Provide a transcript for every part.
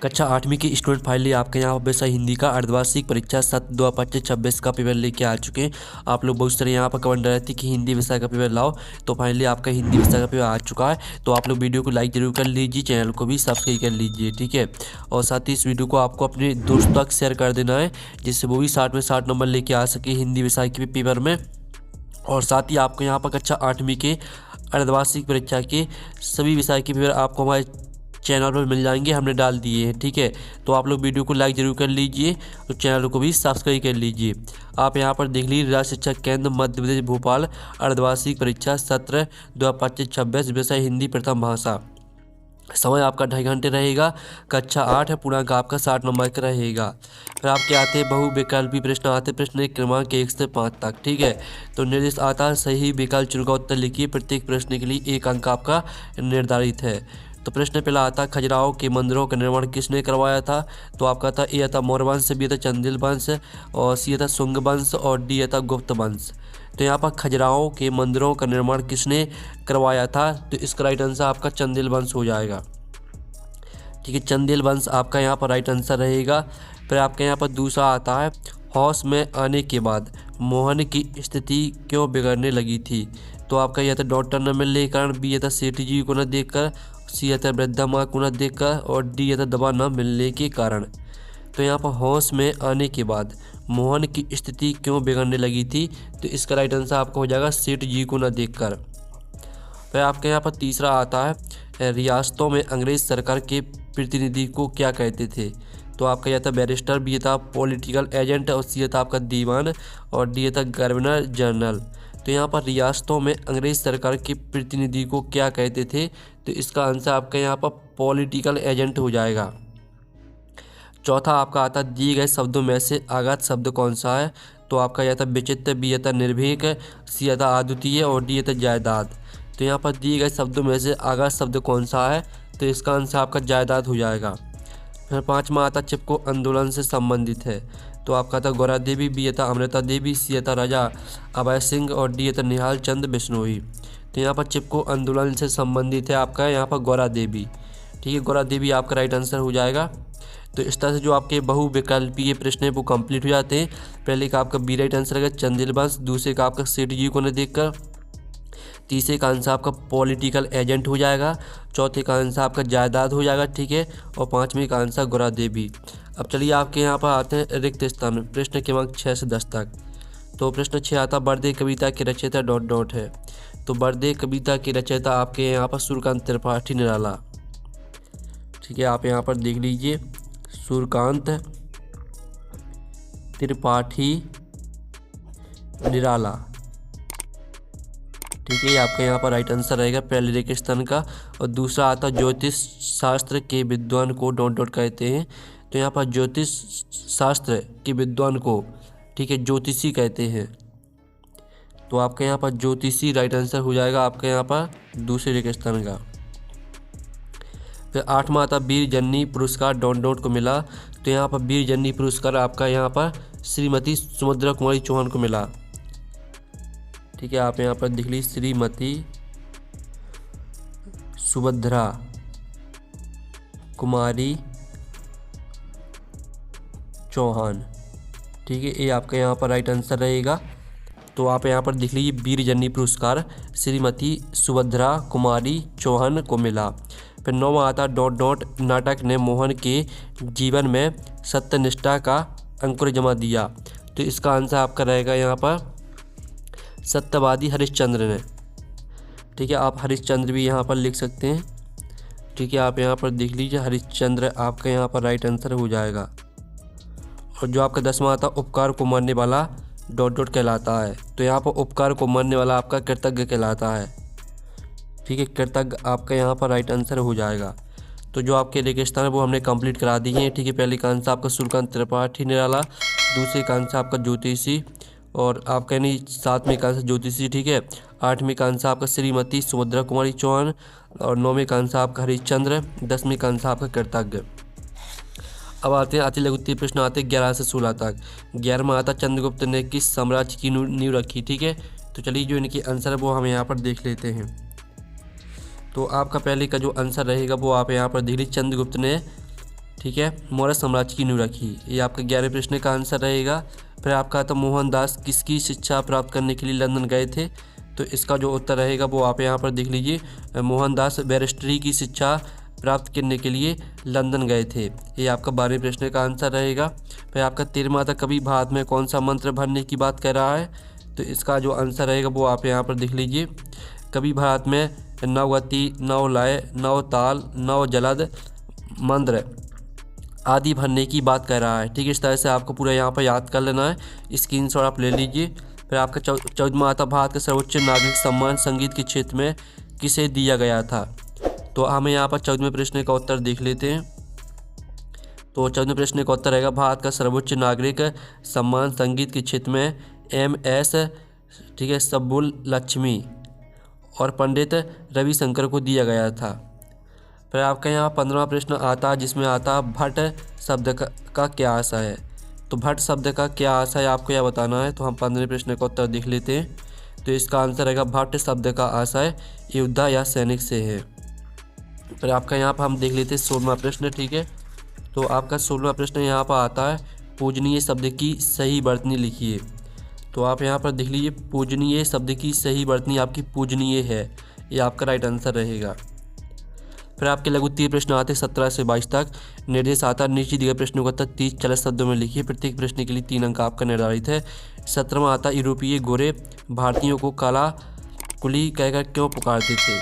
कक्षा 8वीं की स्टूडेंट फाइनली आपके यहाँ पर विषय हिंदी का अर्धवार्षिक परीक्षा 7/2/25 का पेपर लेके आ चुके हैं। आप लोग बहुत सारे यहाँ पर कमेंट रहे थे कि हिंदी विषय का पेपर लाओ, तो फाइनली आपका हिंदी विषय का पेपर आ चुका है। तो आप लोग वीडियो को लाइक जरूर कर लीजिए, चैनल को भी सब्सक्राइब कर लीजिए, ठीक है। और साथ ही इस वीडियो को आपको अपने दोस्तों तक शेयर कर देना है, जिससे वो भी 60 में 60 नंबर लेके आ सके हिंदी विषय के पेपर में। और साथ ही आपको यहाँ पर कक्षा 8वीं के अर्धवार्षिक परीक्षा के सभी विषय के पेपर आपको हमारे चैनल पर मिल जाएंगे, हमने डाल दिए हैं, ठीक है। तो आप लोग वीडियो को लाइक जरूर कर लीजिए और चैनल को भी सब्सक्राइब कर लीजिए। आप यहाँ पर देख लीजिए, राज्य शिक्षा केंद्र मध्य प्रदेश भोपाल अर्धवार्षिक परीक्षा 17/2/25 विषय हिंदी प्रथम भाषा। समय आपका 2.5 घंटे रहेगा। कक्षा 8 है, पूर्णांक आपका 60 नंबर का रहेगा। फिर आपके आते हैं बहुविकल्पी प्रश्न आते हैं, प्रश्न क्रमांक 1 से 5 तक, ठीक है। तो निर्देश आता है सही विकल्प चुनकर उत्तर लिखिए, प्रत्येक प्रश्न के लिए 1 अंक आपका निर्धारित है। तो प्रश्न पहला आता, खजुराहो के मंदिरों का निर्माण किसने करवाया था? तो आपका था ए था मौर्य वंश, बी था चंदेल वंश, और सी था शुंग वंश, और डी था गुप्त वंश। तो यहाँ पर खजुराहो के मंदिरों का निर्माण किसने करवाया था? तो इसका राइट आंसर आपका चंदेल वंश हो जाएगा, ठीक है। चंदेल वंश आपका यहाँ पर राइट आंसर रहेगा। फिर आपके यहाँ पर दूसरा आता है, होश में आने के बाद मोहन की स्थिति क्यों बिगड़ने लगी थी? तो आपका यह था डॉक्टर न मिलने के कारण, बी था सेठ जी को न देखकर, सी था वृद्धा माँ को न देखकर, और डी था दवा न मिलने के कारण। तो यहाँ पर होश में आने के बाद मोहन की स्थिति क्यों बिगड़ने लगी थी? तो इसका राइट आंसर आपका हो जाएगा सेठ जी को न देखकर। फिर आपके यहाँ पर तीसरा आता है, रियासतों में अंग्रेज सरकार के प्रतिनिधि को क्या कहते थे? तो आपका यह था बैरिस्टर, बी था पॉलिटिकल एजेंट, और सी था आपका दीवान, और डी था गवर्नर जनरल। तो यहाँ पर रियासतों में अंग्रेज सरकार के प्रतिनिधि को क्या कहते थे? तो इसका आंसर आपका यहाँ पर पॉलिटिकल एजेंट हो जाएगा। चौथा आपका आता, दिए गए शब्दों में से आगात शब्द कौन सा है? तो आपका यह था विचित्र, बी था निर्भीक, सी था अद्वितीय, और डी था जायदाद। तो यहाँ पर दिए गए शब्दों में से आगात शब्द कौन सा है? तो इसका आंसर आपका जायदाद हो जाएगा। फिर पाँचवा आता, चिपको आंदोलन से संबंधित है। तो आपका था गौरा देवी, बी था अमृता देवी, सी था राजा अभय सिंह, और डी था निहाल चंद बिश्नोई। तो यहाँ पर चिपको आंदोलन से संबंधित है आपका यहाँ पर गौरा देवी, ठीक है। गौरा देवी आपका राइट आंसर हो जाएगा। तो इस तरह से जो आपके बहुविकल्पीय प्रश्न है वो कंप्लीट हो जाते हैं। पहले का आपका बी राइट आंसर है चंदेल वंश, दूसरे का आपका सेठ जी को न देखकर, तीसरे का आंसर आपका पॉलिटिकल एजेंट हो जाएगा, चौथे का आंसर आपका जायदाद हो जाएगा, ठीक है, और पाँचवें का आंसर गौरा देवी। अब चलिए आपके यहाँ पर आते हैं रिक्त स्थान, प्रश्न क्रमांक 6 से 10 तक। तो प्रश्न 6 आता, बर्दे कविता के रचयिता ... है। तो बर्दे कविता के रचयिता आपके यहाँ पर सूर्यकांत त्रिपाठी निराला, ठीक है। आप यहाँ पर देख लीजिए, सूर्यकांत त्रिपाठी निराला, ठीक है। ये आपका यहाँ पर राइट आंसर रहेगा पहले रिक्त स्थान का। और दूसरा आता, ज्योतिष शास्त्र के विद्वान को ... कहते हैं। तो यहाँ पर ज्योतिष शास्त्र के विद्वान को, ठीक है, ज्योतिषी कहते हैं। तो आपके यहाँ पर ज्योतिषी राइट आंसर हो जाएगा आपके यहाँ पर दूसरे रिक्त स्थान का। फिर आठवां आता, वीर जननी पुरस्कार ... को मिला। तो यहाँ पर वीर जननी पुरस्कार आपका यहाँ पर श्रीमती सुभद्रा कुमारी चौहान को मिला, ठीक है। आप यहाँ पर देख लीजिए, श्रीमती सुभद्रा कुमारी चौहान, ठीक है। ये आपका यहाँ पर राइट आंसर रहेगा। तो आप यहाँ पर देख लीजिए, वीर जननी पुरस्कार श्रीमती सुभद्रा कुमारी चौहान को मिला। फिर 9वां आता, ... नाटक ने मोहन के जीवन में सत्यनिष्ठा का अंकुर जमा दिया। तो इसका आंसर आपका रहेगा यहाँ पर सत्यवादी हरिश्चंद्र ने, ठीक है। आप हरिश्चंद्र भी यहाँ पर लिख सकते हैं, ठीक है। आप यहाँ पर देख लीजिए, हरिश्चंद्र आपका यहाँ पर राइट आंसर हो जाएगा। और जो आपका 10वां आता, उपकार को मानने वाला ... कहलाता है। तो यहाँ पर उपकार को मानने वाला आपका कृतज्ञ कहलाता है, ठीक है। कृतज्ञ आपका यहाँ पर राइट आंसर हो जाएगा। तो जो आपके रिक्त स्थान है वो हमने कंप्लीट करा दिए हैं, ठीक है। पहले का आंसर आपका सूर्यकांत त्रिपाठी निराला, दूसरे का आंसर आपका ज्योतिषी, और आपका यानी 7वें का आंसर ज्योतिषी, ठीक है। 8वें का आंसर आपका श्रीमती सुभद्रा कुमारी चौहान, और 9वें का आंसर आपका हरिश्चंद्र, 10वें का आंसर आपका कृतज्ञ। अब आते हैं अति लघु उत्तरीय प्रश्न आते हैं 11 से 16 तक। 11वां आता, चंद्रगुप्त ने किस साम्राज्य की नींव रखी, ठीक है। तो चलिए जो इनकी आंसर है वो हम यहाँ पर देख लेते हैं। तो आपका पहले का जो आंसर रहेगा वो आप यहाँ पर देख लीजिए, चंद्रगुप्त ने, ठीक है, मौर्य साम्राज्य की नींव रखी। ये आपका 11वें प्रश्न का आंसर रहेगा। फिर आपका आता मोहनदास किसकी शिक्षा प्राप्त करने के लिए लंदन गए थे, तो इसका जो उत्तर रहेगा वो आप यहाँ पर देख लीजिए, मोहनदास बैरिस्ट्री की शिक्षा प्राप्त करने के लिए लंदन गए थे। ये आपका 12वें प्रश्न का आंसर रहेगा। फिर आपका 13वां आता कवि भारत में कौन सा मंत्र भरने की बात कर रहा है, तो इसका जो आंसर रहेगा वो आप यहाँ पर देख लीजिए, कवि भारत में नवगति, नवलय, नवताल, नवजलद मंत्र आदि भरने की बात कर रहा है। ठीक है, इस तरह से आपको पूरा यहाँ पर याद कर लेना है, स्क्रीनशॉट आप ले लीजिए। फिर आपका 14वां आता भारत का सर्वोच्च नागरिक सम्मान संगीत के क्षेत्र में किसे दिया गया था, तो हमें यहाँ पर 14वें प्रश्न का उत्तर देख लेते हैं। तो 14वें प्रश्न का उत्तर रहेगा भारत का सर्वोच्च नागरिक सम्मान संगीत के क्षेत्र में MS, ठीक है, सुब्बुलक्ष्मी और पंडित रविशंकर को दिया गया था। फिर आपका यहाँ 15वां प्रश्न आता है जिसमें आता भट्ट शब्द का क्या आशय है, तो भट्ट शब्द का क्या आशय है आपको यह बताना है। तो हम 15वें प्रश्न का उत्तर देख लेते हैं। तो इसका आंसर रहेगा भट्ट शब्द का आशय योद्धा या सैनिक से है। फिर आपका यहाँ पर हम देख लेते हैं 16वां प्रश्न। ठीक है, तो आपका 16वां प्रश्न यहाँ पर आता है पूजनीय शब्द की सही वर्तनी लिखिए। तो आप यहाँ पर देख लीजिए, पूजनीय शब्द की सही वर्तनी आपकी पूजनीय है, ये आपका राइट आंसर रहेगा। फिर आपके लघु 30 प्रश्न आते हैं 17 से 22 तक। निर्देश आता है नीचे दिए गए प्रश्नों का उत्तर 30 चलित शब्दों में लिखिए। प्रत्येक प्रश्न के लिए 3 अंक आपका निर्धारित है। 17वां आता है यूरोपीय गोरे भारतीयों को काला कुली कहकर क्यों पुकारते थे,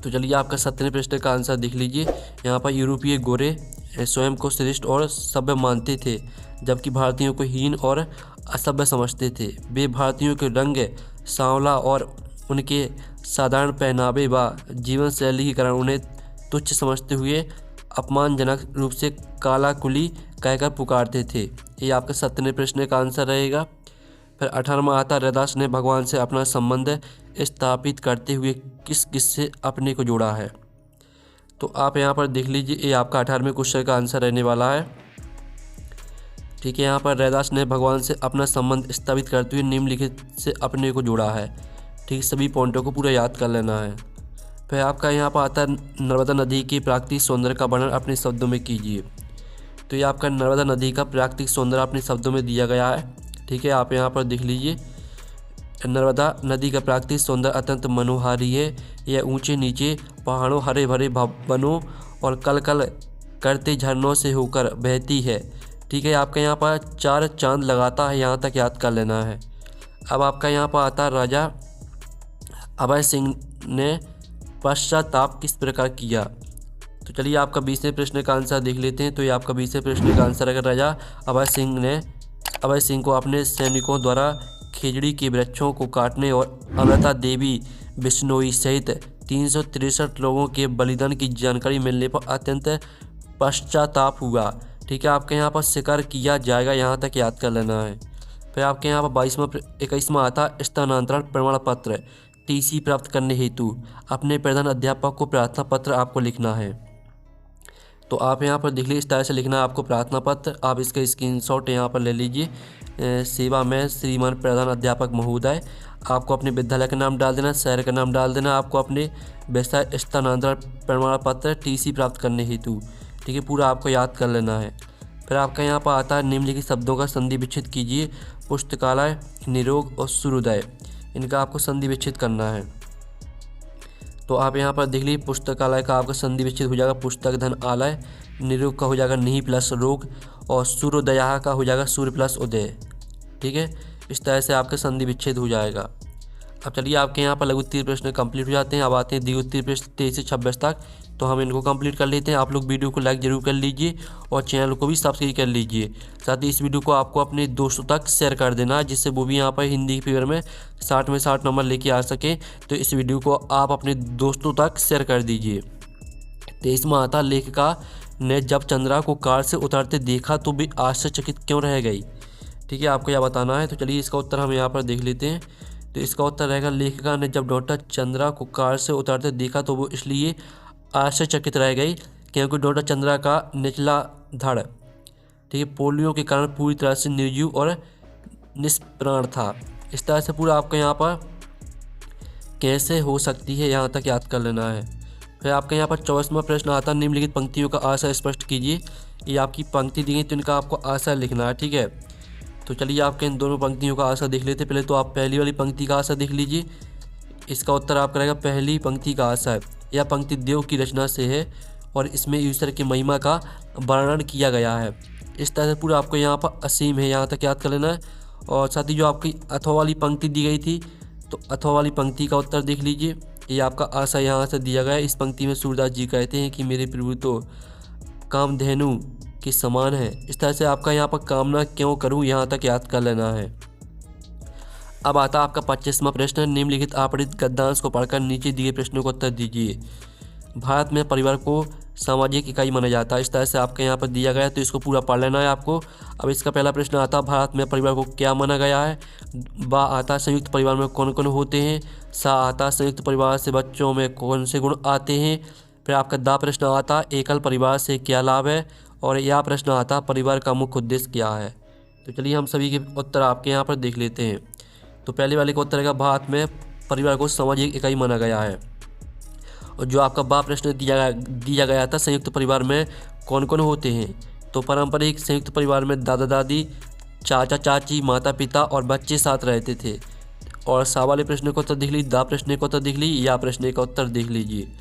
तो चलिए आपका 17वें प्रश्न का आंसर देख लीजिए। यहाँ पर यूरोपीय गोरे स्वयं को श्रेष्ठ और सभ्य मानते थे, जबकि भारतीयों को हीन और असभ्य समझते थे। वे भारतीयों के रंग सांवला और उनके साधारण पहनावे व जीवन शैली के कारण उन्हें तुच्छ समझते हुए अपमानजनक रूप से काला कुली कहकर पुकारते थे। ये आपका 17वें प्रश्न का आंसर रहेगा। फिर 18वां आता रैदास ने भगवान से अपना संबंध स्थापित करते हुए किस किससे अपने को जोड़ा है, तो आप यहाँ पर देख लीजिए, ये आपका 18वें क्वेश्चन का आंसर रहने वाला है। ठीक है, यहाँ पर रैदास ने भगवान से अपना संबंध स्थापित करते हुए निम्नलिखित से अपने को जोड़ा है। ठीक, सभी पॉइंटों को पूरा याद कर लेना है। फिर आपका यहाँ पर आता है नर्मदा नदी के प्राकृतिक सौंदर्य का वर्णन अपने शब्दों में कीजिए। तो ये आपका नर्मदा नदी का प्राकृतिक सौंदर्य अपने शब्दों में दिया गया है। ठीक है, आप यहाँ पर देख लीजिए, नर्मदा नदी का प्राकृतिक सौंदर्य अत्यंत मनोहारी है। यह ऊंचे नीचे पहाड़ों, हरे भरे वनों और कल कल करते झरनों से होकर बहती है। ठीक है, आपका यहाँ पर 4 चांद लगाता है, यहाँ तक याद कर लेना है। अब आपका यहाँ पर आता राजा अभय सिंह ने पश्चाताप किस प्रकार किया, तो चलिए आपका 20वें प्रश्न का आंसर देख लेते हैं। तो ये आपका 20वें प्रश्न का आंसर है, राजा अभय सिंह को अपने सैनिकों द्वारा खेजड़ी के वृक्षों को काटने और अमृता देवी बिश्नोई सहित 363 लोगों के बलिदान की जानकारी मिलने पर अत्यंत पश्चाताप हुआ। ठीक है, आपके यहाँ पर शिकार किया जाएगा, यहाँ तक याद कर लेना है। फिर आपके यहाँ पर 21वां आता स्थानांतरण प्रमाण पत्र TC प्राप्त करने हेतु अपने प्रधान अध्यापक को प्रार्थना पत्र आपको लिखना है। तो आप यहाँ पर देख लीजिए, इस तरह से लिखना है आपको प्रार्थना पत्र। आप इसका स्क्रीनशॉट यहाँ पर ले लीजिए। सेवा में श्रीमान प्रधान अध्यापक महोदय, आपको अपने विद्यालय का नाम डाल देना, शहर का नाम डाल देना, आपको अपने व्यवसाय स्थानांतरण प्रमाण पत्र TC प्राप्त करने हेतु। ठीक है, पूरा आपको याद कर लेना है। फिर आपका यहाँ पर आता है निम्नलिखित शब्दों का संधि विच्छेद कीजिए। पुस्तकालय, निरोग और सूर्योदय, इनका आपको संधि विच्छेद करना है। तो आप यहाँ पर देख लीजिए, पुस्तकालय का आपका संधि विच्छेद हो जाएगा पुस्तक धन आलय, निरोग का हो जाएगा निहि प्लस रोग, और सूर्योदय का हो जाएगा सूर्य प्लस उदय। ठीक है, इस तरह से आपका संधि विच्छेद हो जाएगा। अब चलिए आपके यहाँ पर लघु 30 प्रश्न कंप्लीट हो जाते हैं। अब आते हैं द्विगु 30 प्रश्न 23 से 26 तक, तो हम इनको कंप्लीट कर लेते हैं। आप लोग वीडियो को लाइक जरूर कर लीजिए और चैनल को भी सब्सक्राइब कर लीजिए। साथ ही इस वीडियो को आपको अपने दोस्तों तक शेयर कर देना है, जिससे वो भी यहाँ पर हिंदी पेपर में 60 में 60 नंबर लेके आ सके। तो इस वीडियो को आप अपने दोस्तों तक शेयर कर दीजिए। 23वां आता लेखिका ने जब चंद्रा को कार से उतरते देखा तो भी आश्चर्यचकित क्यों रह गई। ठीक है, आपको यह बताना है। तो चलिए इसका उत्तर हम यहाँ पर देख लेते हैं। तो इसका उत्तर रहेगा, लेखिका ने जब डॉक्टर चंद्रा को कार से उतरते देखा तो वो इसलिए आश्चर्यचकित रह गई क्योंकि डॉक्टर चंद्रा का निचला धड़, ठीक है, पोलियो के कारण पूरी तरह से निर्जीव और निष्प्राण था। इस तरह से पूरा आपका यहाँ पर कैसे हो सकती है, यहाँ तक याद कर लेना है। फिर आपका यहाँ पर 24वां प्रश्न आता है, निम्नलिखित पंक्तियों का आशय स्पष्ट कीजिए। ये आपकी पंक्ति दी गई तो इनका आपको आशय लिखना है, ठीक है। तो चलिए आपके इन दोनों पंक्तियों का आशय देख लेते हैं। पहले तो आप पहली वाली पंक्ति का आशय देख लीजिए। इसका उत्तर आपका रहेगा पहली पंक्ति का आशय। यह पंक्ति देव की रचना से है और इसमें ईश्वर की महिमा का वर्णन किया गया है। इस तरह से पूरा आपको यहाँ पर असीम है, यहाँ तक याद कर लेना है। और साथ ही जो आपकी अथवा वाली पंक्ति दी गई थी, तो अथवा वाली पंक्ति का उत्तर देख लीजिए। ये आपका आशय यहाँ से दिया गया है। इस पंक्ति में सूरदास जी कहते हैं कि मेरे प्रभु तो कामधेनु के समान है। इस तरह से आपका यहाँ पर कामना क्यों करूँ, यहाँ तक याद कर लेना है। अब आता है आपका 25वां प्रश्न, निम्नलिखित आपरित गद्यांश को पढ़कर नीचे दिए प्रश्नों को उत्तर दीजिए। भारत में परिवार को सामाजिक इकाई माना जाता है। इस तरह से आपके यहाँ पर दिया गया है, तो इसको पूरा पढ़ लेना है आपको। अब इसका पहला प्रश्न आता है, भारत में परिवार को क्या माना गया है। बा आता है, संयुक्त परिवार में कौन कौन होते हैं। सा आता है, संयुक्त परिवार से बच्चों में कौन से गुण आते हैं। फिर आपका दा प्रश्न आता है, एकल परिवार से क्या लाभ है। और यह प्रश्न आता है, परिवार का मुख्य उद्देश्य क्या है। तो चलिए हम सभी के उत्तर आपके यहाँ पर देख लेते हैं। तो पहले वाले का उत्तर है, भारत में परिवार को सामाजिक इकाई माना गया है। और जो आपका बा प्रश्न दिया गया था, संयुक्त परिवार में कौन कौन होते हैं। तो पारंपरिक संयुक्त परिवार में दादा दादी, चाचा चाची, माता पिता और बच्चे साथ रहते थे। और सा वाले प्रश्न का उत्तर देख लीजिए, दा प्रश्न का उत्तर देख लीजिए, या प्रश्न का उत्तर देख लीजिए।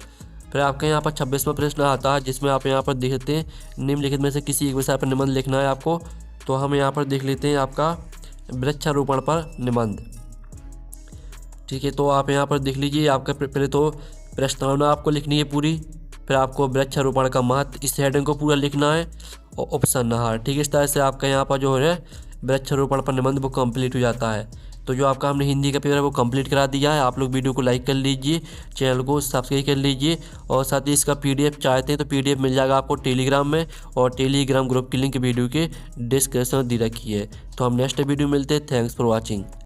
फिर आपके यहाँ पर 26वां प्रश्न आता है, जिसमें आप यहाँ पर देखते हैं, निम्नलिखित में से किसी एक विषय पर निबंध लिखना है आपको। तो हम यहाँ पर देख लेते हैं आपका वृक्षारोपण पर निबंध, ठीक है। तो आप यहाँ पर देख लीजिए, आपका पहले तो प्रस्तावना आपको लिखनी है पूरी। फिर आपको वृक्षारोपण का महत्व, इस हेडिंग को पूरा लिखना है और उपसंहार, ठीक है। इस तरह से आपका यहाँ पर जो है वृक्षारोपण पर निबंध वो कंप्लीट हो जाता है। तो जो आपका हमने हिंदी का पेपर है वो कंप्लीट करा दिया है। आप लोग वीडियो को लाइक कर लीजिए, चैनल को सब्सक्राइब कर लीजिए। और साथ ही इसका PDF चाहते हैं तो PDF मिल जाएगा आपको टेलीग्राम में, और टेलीग्राम ग्रुप की लिंक वीडियो के डिस्क्रिप्शन में दी रखी है। तो हम नेक्स्ट वीडियो मिलते हैं। Thanks for watching.